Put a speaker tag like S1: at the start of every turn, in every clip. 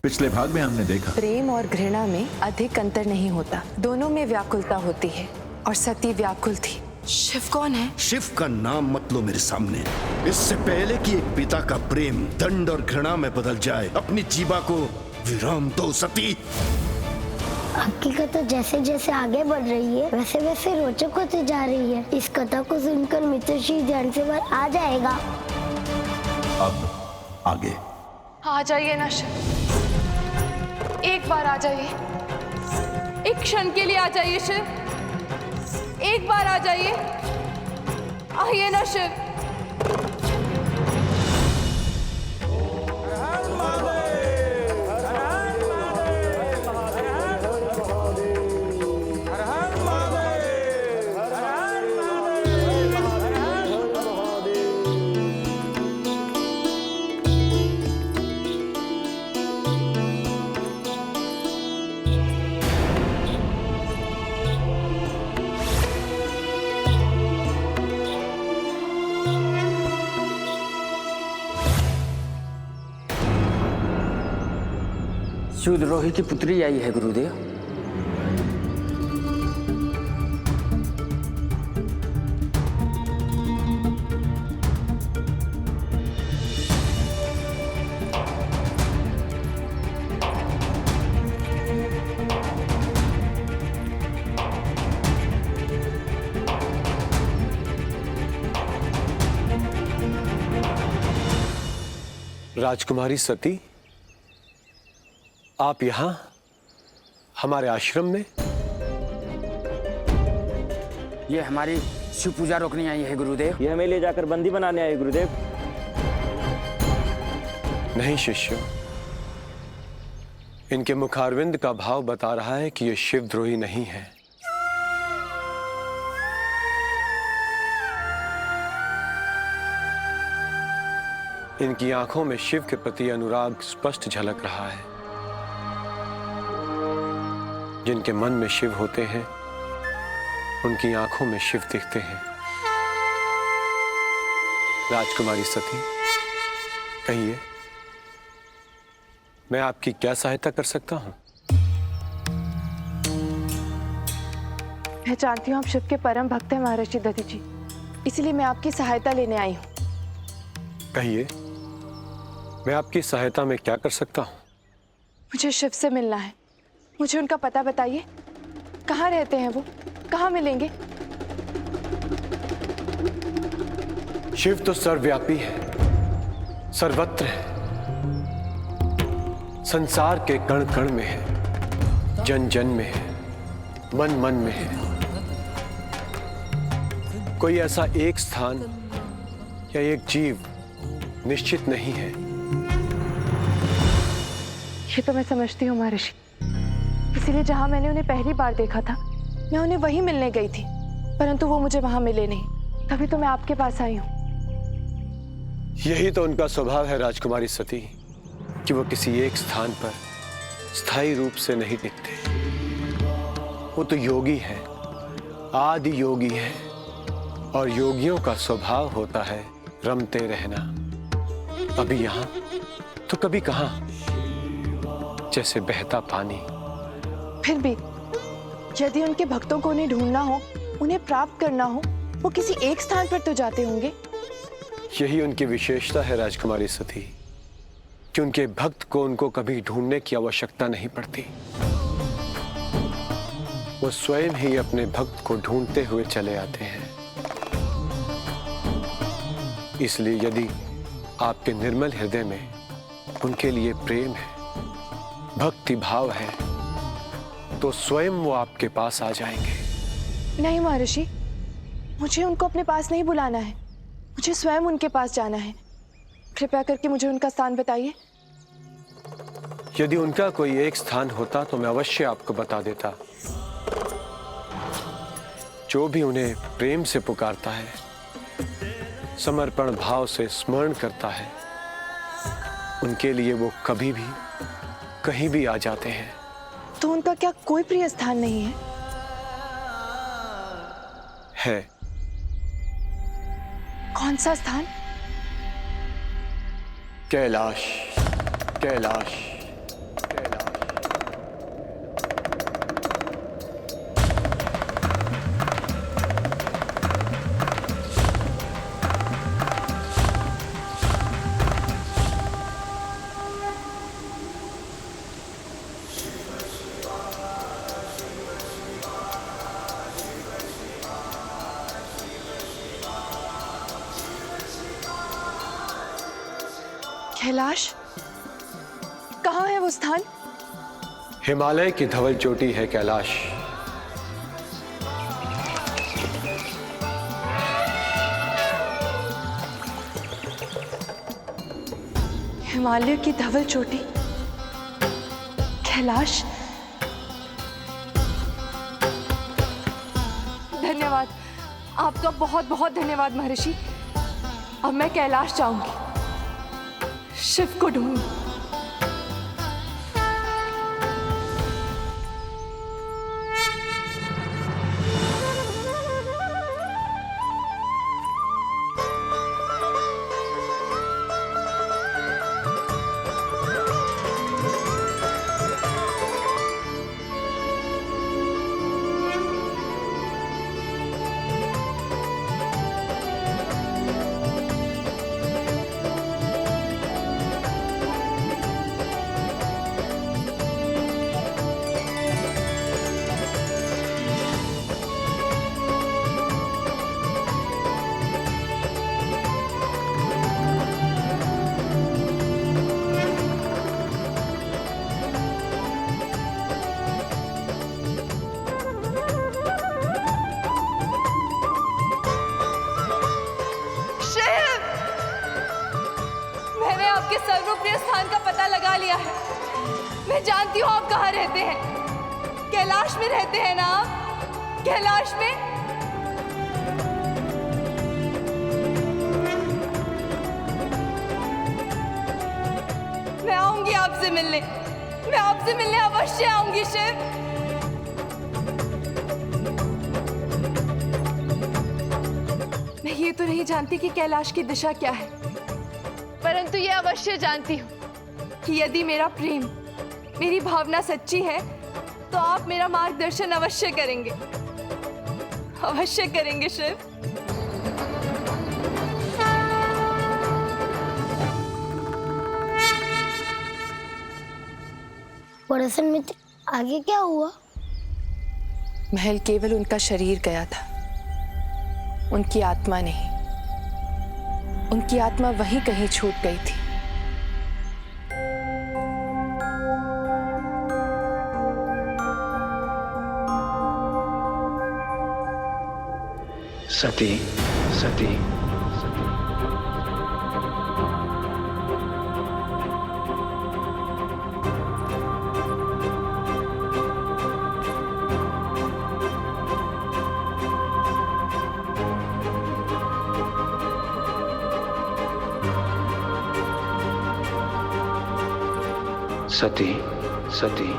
S1: पिछले भाग में हमने देखा
S2: प्रेम और घृणा में अधिक अंतर नहीं होता, दोनों में व्याकुलता होती है और सती व्याकुल थी। शिव कौन है?
S3: शिव का नाम मत लो मेरे सामने। इससे पहले कि एक पिता का प्रेम दंड और घृणा में बदल जाए, अपनी जीवा को विराम दो सती।
S4: हकीकत तो जैसे जैसे आगे बढ़ रही है वैसे वैसे रोचक होती जा रही है। इस कथा को सुनकर मित्रश्री ध्यान से बाहर आ जाएगा।
S1: अब आगे
S2: आ जाइए ना शिव, एक बार आ जाइए, एक क्षण के लिए आ जाइए शिव, एक बार आ जाइए, आइए ना शिव।
S5: शिवद्रोही की पुत्री आई है गुरुदेव।
S6: राजकुमारी सती, आप यहाँ हमारे आश्रम में?
S5: ये हमारी शिव पूजा रोकने आई है गुरुदेव।
S7: ये हमें ले जाकर बंदी बनाने आए गुरुदेव।
S6: नहीं शिष्य, इनके मुखारविंद का भाव बता रहा है कि ये शिवद्रोही नहीं है। इनकी आंखों में शिव के प्रति अनुराग स्पष्ट झलक रहा है। जिनके मन में शिव होते हैं उनकी आंखों में शिव दिखते हैं। राजकुमारी सती, कहिए, मैं आपकी क्या सहायता कर सकता हूं?
S2: मैं जानती हूँ आप शिव के परम भक्त हैं महर्षि दधि जी, इसलिए मैं आपकी सहायता लेने आई हूँ।
S6: कहिए, मैं आपकी सहायता में क्या कर सकता हूं?
S2: मुझे शिव से मिलना है, मुझे उनका पता बताइए। कहाँ रहते हैं वो, कहाँ मिलेंगे?
S6: शिव तो सर्वव्यापी है, सर्वत्र है, संसार के कण कण में है, जन जन में है, मन मन में है। कोई ऐसा एक स्थान या एक जीव निश्चित नहीं है।
S2: ये तो मैं समझती हूँ महर्षि, इसीलिए जहां मैंने उन्हें पहली बार देखा था मैं उन्हें वहीं मिलने गई थी, परंतु वो मुझे वहां मिले नहीं। तभी तो मैं आपके पास आई हूँ।
S6: यही तो उनका स्वभाव है राजकुमारी सती, कि वो किसी एक स्थान पर स्थायी रूप से नहीं टिकते। वो तो योगी है, आदि योगी है, और योगियों का स्वभाव होता है रमते रहना, अभी यहाँ तो कभी कहाँ, जैसे बहता पानी।
S2: फिर भी यदि उनके भक्तों को उन्हें ढूंढना हो, उन्हें प्राप्त करना हो, वो किसी एक स्थान पर तो जाते होंगे।
S6: यही उनकी विशेषता है राजकुमारी सती, कि उनके भक्त को उनको कभी ढूंढने की आवश्यकता नहीं पड़ती। वो स्वयं ही अपने भक्त को ढूंढते हुए चले आते हैं। इसलिए यदि आपके निर्मल हृदय में उनके लिए प्रेम है, भक्ति भाव है, तो स्वयं वो आपके पास आ जाएंगे।
S2: नहीं महर्षि, मुझे उनको अपने पास नहीं बुलाना है, मुझे स्वयं उनके पास जाना है। कृपया करके मुझे उनका स्थान बताइए।
S6: यदि उनका कोई एक स्थान होता तो मैं अवश्य आपको बता देता। जो भी उन्हें प्रेम से पुकारता है, समर्पण भाव से स्मरण करता है, उनके लिए वो कभी भी कहीं भी आ जाते हैं।
S2: तो उनका क्या कोई प्रिय स्थान नहीं है?
S6: है।
S2: कौन सा स्थान?
S6: कैलाश, कैलाश,
S2: कैलाश, कहाँ है वो स्थान?
S6: हिमालय की धवल चोटी है कैलाश।
S2: हिमालय की धवल चोटी, कैलाश। धन्यवाद, आपका बहुत बहुत धन्यवाद महर्षि। अब मैं कैलाश जाऊंगी, शिव को ढूंढूंगी। आपके सर्वप्रिय स्थान का पता लगा लिया है। मैं जानती हूँ आप कहाँ रहते हैं। कैलाश में रहते हैं ना आप? कैलाश में? मैं आऊंगी आपसे मिलने, मैं आपसे मिलने अवश्य आऊंगी शिव। मैं ये तो नहीं जानती कि कैलाश की दिशा क्या है, परंतु ये अवश्य जानती हूँ कि यदि मेरा प्रेम, मेरी भावना सच्ची है तो आप मेरा मार्गदर्शन अवश्य करेंगे, अवश्य करेंगे शिव।
S4: परसन मित्र, आगे क्या हुआ?
S2: महल केवल उनका शरीर गया था, उनकी आत्मा नहीं। उनकी आत्मा वहीं कहीं छूट गई थी।
S1: सती, सती, सती, सती,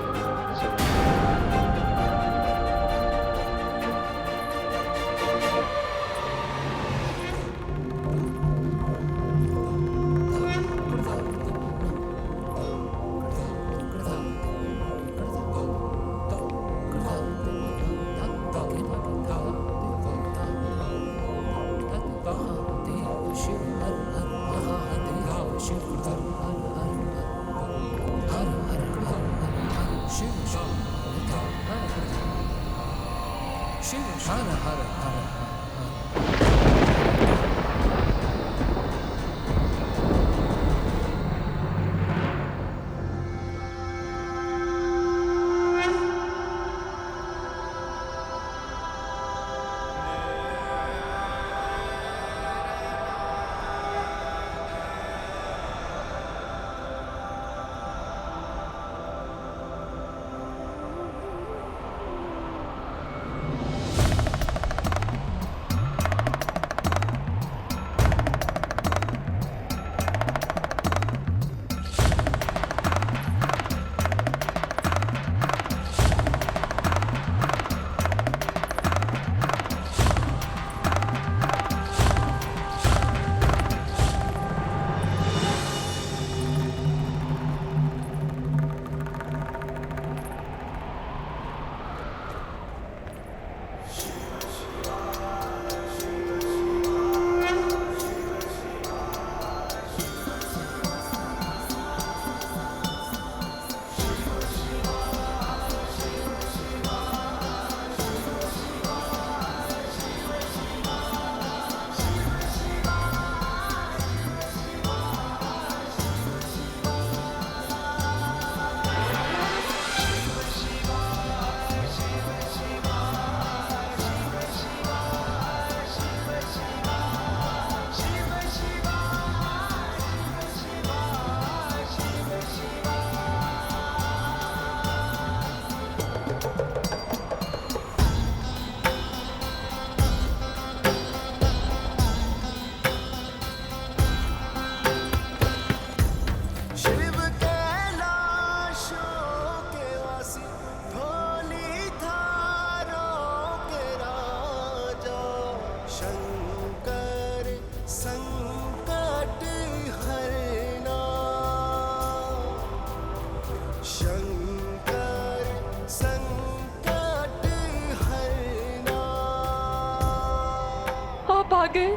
S2: गए,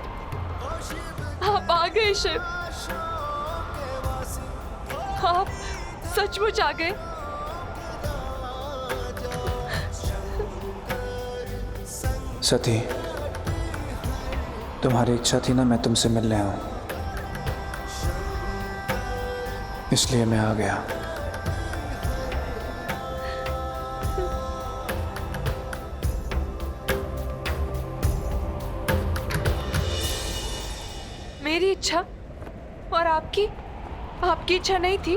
S2: आप आ गए शिव, आप सचमुच आ गए।
S1: सती, तुम्हारी इच्छा थी ना मैं तुमसे मिलने आऊं, इसलिए मैं आ गया।
S2: मेरी इच्छा और आपकी इच्छा नहीं थी?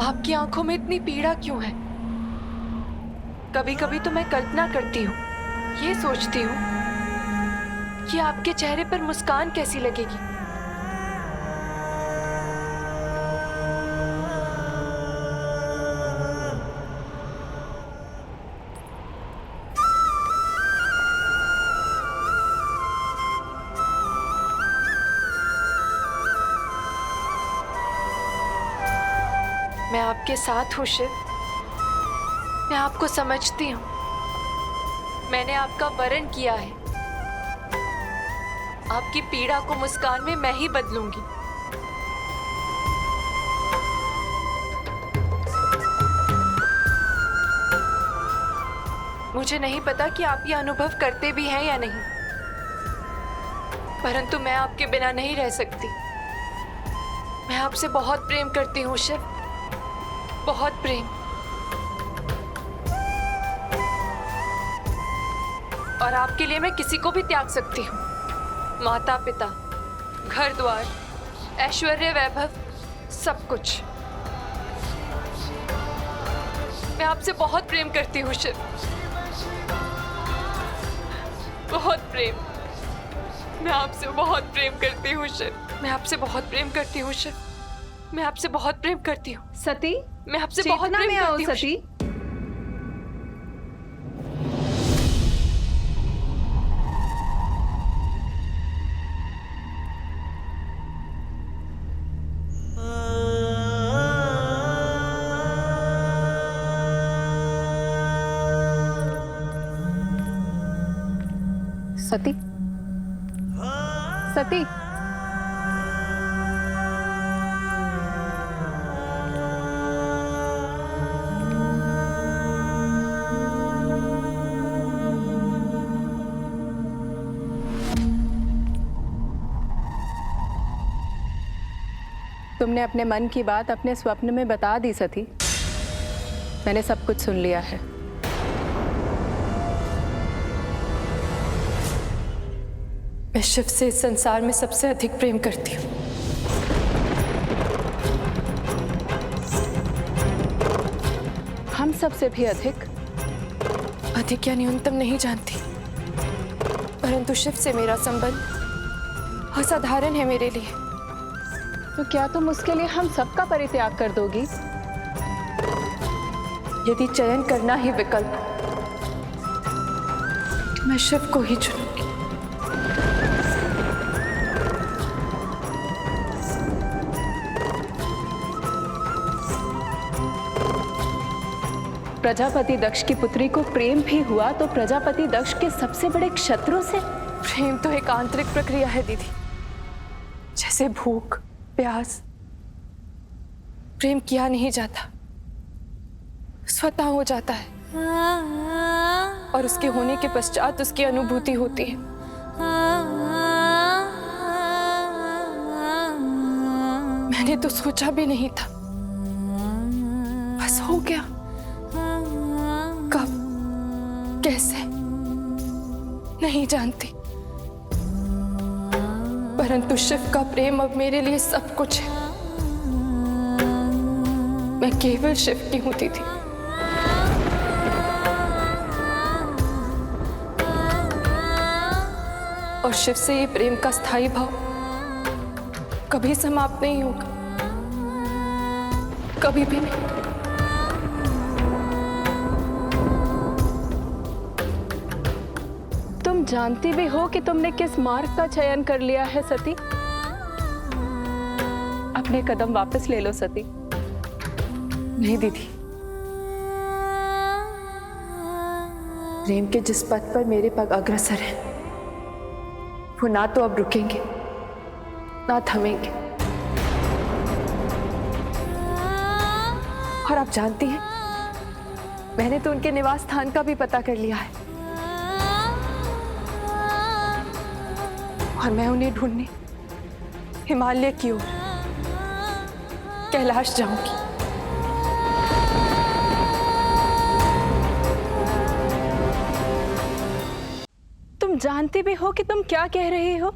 S2: आपकी आंखों में इतनी पीड़ा क्यों है? कभी कभी तो मैं कल्पना करती हूँ, ये सोचती हूँ कि आपके चेहरे पर मुस्कान कैसी लगेगी। मैं आपके साथ हूँ शिव, मैं आपको समझती हूँ। मैंने आपका वरण किया है। आपकी पीड़ा को मुस्कान में मैं ही बदलूंगी। मुझे नहीं पता कि आप ये अनुभव करते भी हैं या नहीं, परंतु मैं आपके बिना नहीं रह सकती। मैं आपसे बहुत प्रेम करती हूँ शिव, बहुत प्रेम। और आपके लिए मैं किसी को भी त्याग सकती हूँ, माता पिता, घर द्वार, ऐश्वर्य वैभव, सब कुछ। मैं आपसे बहुत प्रेम करती हूँ शिव, बहुत प्रेम। मैं आपसे बहुत प्रेम करती हूँ शिव, मैं आपसे बहुत प्रेम करती हूँ शिव, मैं आपसे बहुत प्रेम करती हूँ।
S8: सती,
S2: मैं आपसे बहुत
S8: चेतना
S2: प्रेम
S8: में आओ
S2: करती हूँ।
S8: सती। सती, सती, तुमने अपने मन की बात अपने स्वप्न में बता दी सती। मैंने सब कुछ सुन लिया है।
S2: मैं शिव से इस संसार में सबसे अधिक प्रेम करती हूँ।
S8: हम सबसे भी अधिक
S2: या न्यूनतम नहीं जानती, परंतु शिव से मेरा संबंध असाधारण है मेरे लिए।
S8: तो क्या तुम उसके लिए हम सबका परित्याग कर दोगी?
S2: यदि चयन करना ही विकल्प हो, तो मैं शिव को ही चुनूंगी।
S8: प्रजापति दक्ष की पुत्री को प्रेम भी हुआ तो प्रजापति दक्ष के सबसे बड़े शत्रु से?
S2: प्रेम तो एक आंतरिक प्रक्रिया है दीदी, जैसे भूख, प्यास। प्रेम किया नहीं जाता, स्वतः हो जाता है, और उसके होने के पश्चात उसकी अनुभूति होती है। मैंने तो सोचा भी नहीं था, बस हो गया। कब, कैसे, नहीं जानती, परंतु शिव का प्रेम अब मेरे लिए सब कुछ है। मैं केवल शिव की होती थी। और शिव से ये प्रेम का स्थायी भाव कभी समाप्त नहीं होगा, कभी भी नहीं।
S8: तुम जानती भी हो कि तुमने किस मार्ग का चयन कर लिया है सती? अपने कदम वापस ले लो सती।
S2: नहीं दीदी, प्रेम के जिस पथ पर मेरे पग अग्रसर हैं, वो ना तो अब रुकेंगे ना थमेंगे। और आप जानती हैं, मैंने तो उनके निवास स्थान का भी पता कर लिया है और मैं उन्हें ढूंढने हिमालय की ओर कैलाश जाऊंगी।
S8: तुम जानती भी हो कि तुम क्या कह रही हो?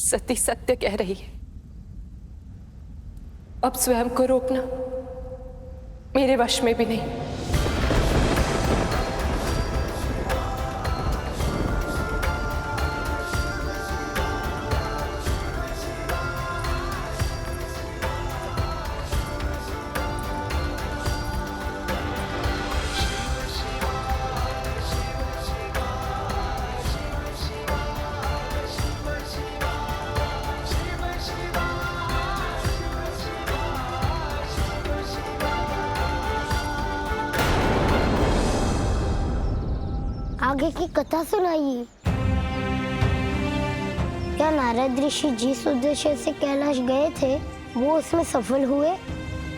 S2: सती सत्य कह रही है। अब स्वयं को रोकना मेरे वश में भी नहीं।
S4: आगे की कथा सुनाइए। क्या नारद ऋषि जिस उद्देश्य से कैलाश गए थे वो उसमें सफल हुए?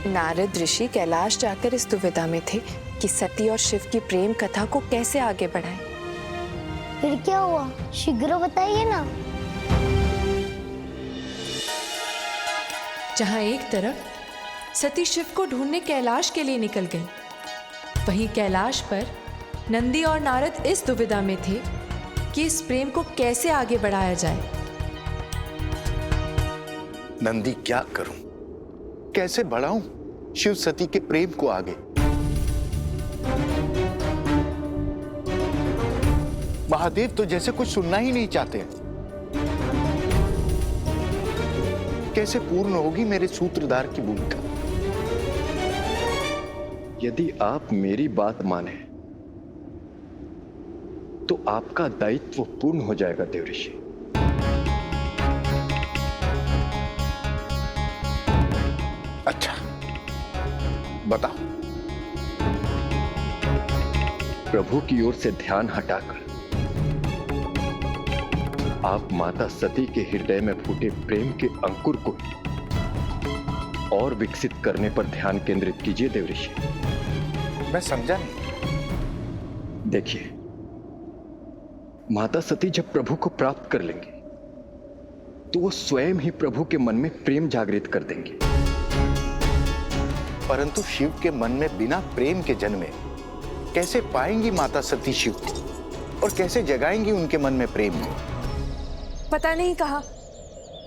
S2: नारद ऋषि कैलाश जाकर इस दुविधा में थे कि सती और शिव की प्रेम कथा को कैसे आगे बढ़ाएं।
S4: फिर क्या हुआ, शीघ्र बताइए ना।
S9: जहां एक तरफ सती शिव को ढूंढने कैलाश के लिए निकल गई, वहीं कैलाश पर नंदी और नारद इस दुविधा में थे कि इस प्रेम को कैसे आगे बढ़ाया जाए।
S10: नंदी, क्या करूं, कैसे बढ़ाऊं शिव सती के प्रेम को आगे? महादेव तो जैसे कुछ सुनना ही नहीं चाहते। कैसे पूर्ण होगी मेरे सूत्रधार की भूमिका?
S11: यदि आप मेरी बात माने तो आपका दायित्व पूर्ण हो जाएगा देवऋषि।
S10: अच्छा, बताओ।
S11: प्रभु की ओर से ध्यान हटाकर आप माता सती के हृदय में फूटे प्रेम के अंकुर को और विकसित करने पर ध्यान केंद्रित कीजिए देवऋषि।
S10: मैं समझा नहीं।
S11: देखिए, माता सती जब प्रभु को प्राप्त कर लेंगे तो वो स्वयं ही प्रभु के मन में प्रेम जागृत कर देंगे।
S10: परंतु शिव के मन में बिना प्रेम के जन्मे कैसे पाएंगी माता सती शिव को, और कैसे जगाएंगी उनके मन में प्रेम?
S2: पता नहीं कहाँ,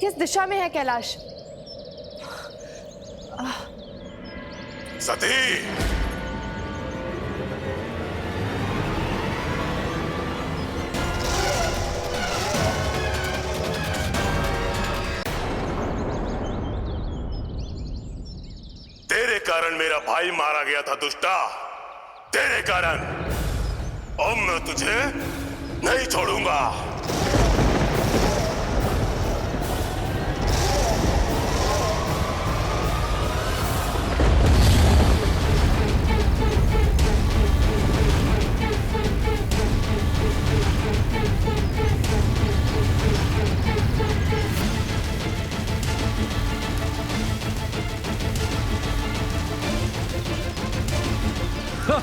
S2: किस दिशा में है कैलाश।
S3: सती, तेरे कारण मेरा भाई मारा गया था दुष्टा, तेरे कारण। अब मैं तुझे नहीं छोड़ूंगा।
S6: Ha